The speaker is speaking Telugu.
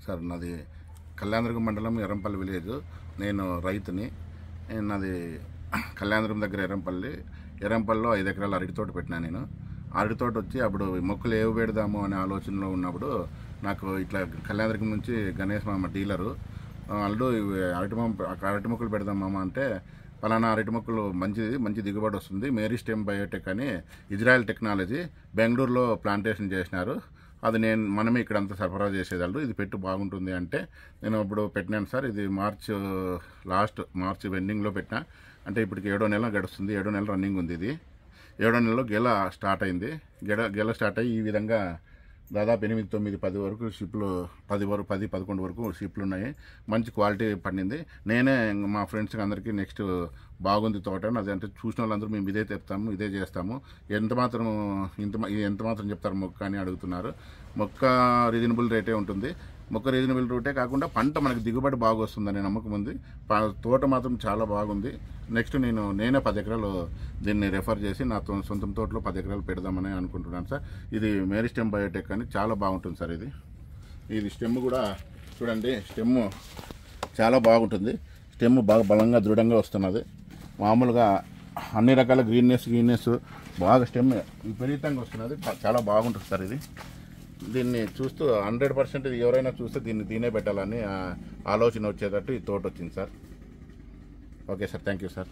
సార్ నాది కళ్యాణదుర్గం మండలం ఎర్రంపల్లి విలేజ్. నేను రైతుని. నాది కళ్యాణదుర్గం దగ్గర ఎర్రంపల్లిలో 5 ఎకరాల అరటి తోట పెట్టినా. నేను అరటి తోట వచ్చి అప్పుడు మొక్కలు ఏవి పెడదాము అనే ఆలోచనలో ఉన్నప్పుడు నాకు ఇట్లా కళ్యాణదుర్గం నుంచి గణేష్ మామ డీలరు వాళ్ళు అరటి మొక్కలు పెడదాం మామ అంటే, పలానా అరటి మొక్కలు మంచి దిగుబడి వస్తుంది, మేరీ స్టెమ్ బయోటెక్ అని ఇజ్రాయెల్ టెక్నాలజీ బెంగళూరులో ప్లాంటేషన్ చేసినారు, అది మనమే ఇక్కడంతా సరఫరా చేసేదాళ్ళు, ఇది పెట్టు బాగుంటుంది అంటే నేను ఇప్పుడు పెట్టినాను సార్. ఇది మార్చ్ ఎండింగ్లో పెట్టినా. అంటే ఇప్పటికి 7వ నెల గడుస్తుంది, 7వ నెల రన్నింగ్ ఉంది. ఇది 7వ నెలలో గెల స్టార్ట్ అయింది. గెల స్టార్ట్ అయ్యి ఈ విధంగా దాదాపు 8, 9, 10 వరకు షిప్లు, 10, 11 వరకు షిప్లు ఉన్నాయి. మంచి క్వాలిటీ పండింది. నేనే మా ఫ్రెండ్స్కి అందరికీ నెక్స్ట్ బాగుంది తోట అది అంటే చూసిన వాళ్ళందరూ మేము ఇదే చెప్తాము, ఇదే చేస్తాము, ఎంత మాత్రం చెప్తారు మొక్క అని అడుగుతున్నారు. మొక్క రీజనబుల్ రేటే ఉంటుంది. మొక్క రీజనబుల్ రేటే కాకుండా పంట మనకి దిగుబడి బాగా వస్తుందనే నమ్మకం ఉంది. తోట మాత్రం చాలా బాగుంది. నెక్స్ట్ నేనే 10 ఎకరాలు దీన్ని రెఫర్ చేసి నా సొంతం తోటలో 10 ఎకరాలు పెడదామని అనుకుంటున్నాను సార్. ఇది మేరీ స్టెమ్ బయోటెక్ అని చాలా బాగుంటుంది సార్. ఇది స్టెమ్ కూడా చూడండి, స్టెమ్ చాలా బాగుంటుంది. స్టెమ్ బాగా బలంగా దృఢంగా వస్తున్నది. మామూలుగా అన్ని రకాల గ్రీన్నెస్ బాగా స్టెమ్ విపరీతంగా వస్తున్నది. చాలా బాగుంటుంది సార్. దీన్ని చూస్తూ 100% ఎవరైనా చూస్తే దీన్నే పెట్టాలని ఆలోచన వచ్చేటట్టు ఈ తోట వచ్చింది sir. Okay sir, thank you sir.